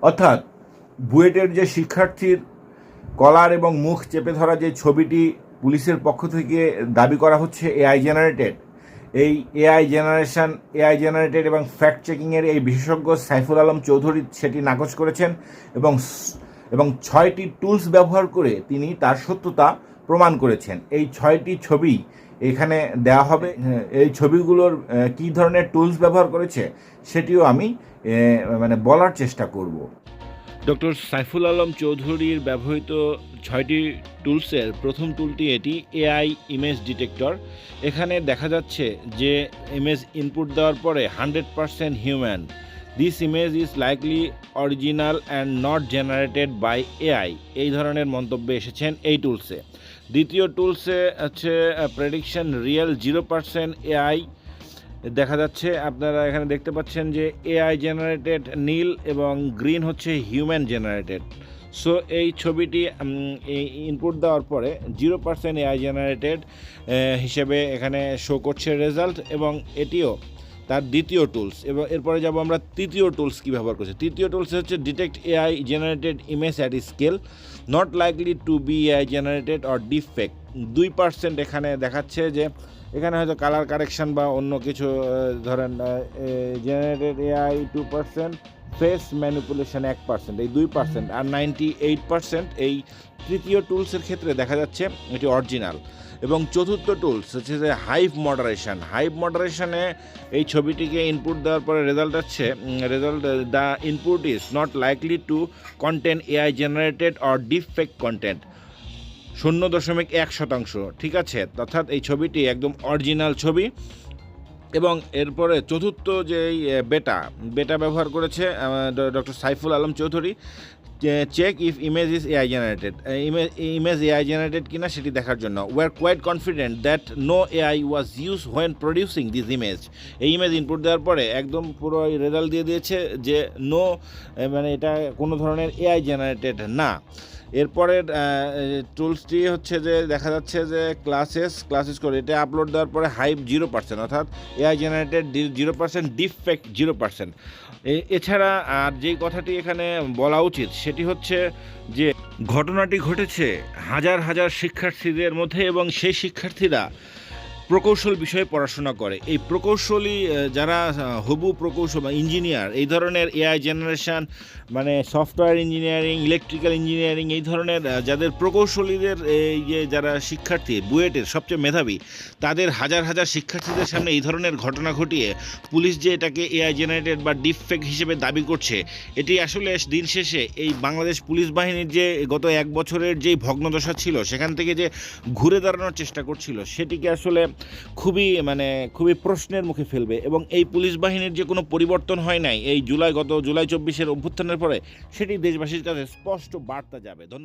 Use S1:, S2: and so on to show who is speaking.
S1: অর্থাৎ বুয়েটের যে শিক্ষার্থীর কলার এবং মুখ চেপে ধরা যে ছবিটি পুলিশের পক্ষ থেকে দাবি করা হচ্ছে এআই জেনারেটেড, এই এআই জেনারেটেড এবং ফ্যাক্ট চেকিংয়ের এই বিশেষজ্ঞ সাইফুল আলম চৌধুরী সেটি নাকচ করেছেন এবং 6টি টুলস ব্যবহার করে তিনি তার সত্যতা প্রমাণ করেছেন। এই 6টি ছবি এখানে দেওয়া হবে। এই ছবিগুলোর কী ধরনের টুলস ব্যবহার করেছে সেটিও আমি বলার চেষ্টা করব।
S2: ডক্টর সাইফুল আলম চৌধুরীর ব্যবহৃত 6টি টুলসের প্রথম টুলটি এটি এআই ইমেজ ডিটেক্টর। এখানে দেখা যাচ্ছে যে ইমেজ ইনপুট দেওয়ার পরে 100% human, this image is likely original and not generated by AI, এই ধরনের মন্তব্য এসেছেন এই টুলসে। দ্বিতীয় টুলসে হচ্ছে প্রেডিকশন রিয়েল 0% এআই। দেখা যাচ্ছে আপনারা এখানে দেখতে পাচ্ছেন যে এআই জেনারেটেড নীল এবং গ্রিন হচ্ছে হিউম্যান জেনারেটেড। সো এই ছবিটি ইনপুট দেওয়ার পরে 0% এআই জেনারেটেড হিসেবে এখানে শো করছে রেজাল্ট, এবং এটিও তার দ্বিতীয় টুলস। এবং এরপরে যাব আমরা তৃতীয় টুলস কী ব্যবহার করছি। তৃতীয় টুলস হচ্ছে detect AI generated image at scale not likely to be AI generated or defect. 2% এখানে দেখাচ্ছে যে এখানে হয়তো কালার কারেকশন বা অন্য কিছু, ধরেন জেনারেটেড এআই 2%, ফেস ম্যানিপুলেশন 1%, এই 2%, আর 98% এই তৃতীয় টুলসের ক্ষেত্রে দেখা যাচ্ছে এটি অরিজিনাল। এবং চতুর্থ টুলস হচ্ছে যে হাইভ মডারেশনে এই ছবিটিকে ইনপুট দেওয়ার পরে result the input is not likely two content AI generated or defect content, 0.1%। ঠিক আছে, অর্থাৎ এই ছবিটি একদম অরিজিনাল ছবি। এবং এরপরে চতুর্থ যে বেটা ব্যবহার করেছে doctor Saiful Alam Chowdhury, check if image is AI generated, image AI generated কিনা সেটি দেখার জন্য। We are quite confident that no AI was use when producing this image. এই ইমেজ ইনপুট দেওয়ার পরে একদম পুরো রেজাল্ট দিয়ে দিয়েছে যে নো, এটা কোনো ধরনের এআই জেনারেটেড না। এরপরের টুলসটি হচ্ছে যে দেখা যাচ্ছে যে ক্লাসেস করে এটা আপলোড দেওয়ার পরে হাইভ 0%, অর্থাৎ এআই জেনারেটেড 0%, ডিফেক্ট 0%। এছাড়া আর যেই কথাটি এখানে বলা উচিত সেটি হচ্ছে যে ঘটনাটি ঘটেছে হাজার হাজার শিক্ষার্থীদের মধ্যে, এবং সেই শিক্ষার্থীরা প্রকৌশল বিষয়ে পড়াশোনা করে। এই প্রকৌশলী যারা হবু প্রকৌশল বা ইঞ্জিনিয়ার, এই ধরনের AI generation software engineering, electrical engineering, এই ধরনের যাদের প্রকৌশলীদের এই যে যারা শিক্ষার্থী বুয়েটের সবচেয়ে মেধাবী, তাদের হাজার হাজার শিক্ষার্থীদের সামনে এই ধরনের ঘটনা ঘটিয়ে পুলিশ যে এটাকে এআই জেনারেটেড বা ডিফেক্ট হিসেবে দাবি করছে, এটি আসলে দিন শেষে এই বাংলাদেশ পুলিশ বাহিনীর যে গত 1 বছরের যেই ভগ্নদশা ছিল সেখান থেকে যে ঘুরে দাঁড়ানোর চেষ্টা করছিল সেটিকে আসলে খুবই প্রশ্নের মুখে ফেলবে। এবং এই পুলিশ বাহিনীর যে কোনো পরিবর্তন হয় নাই এই গত জুলাই 24-এর অভ্যুত্থানের পরে, সেটি দেশবাসীর কাছে স্পষ্ট বার্তা যাবে। ধন্যবাদ।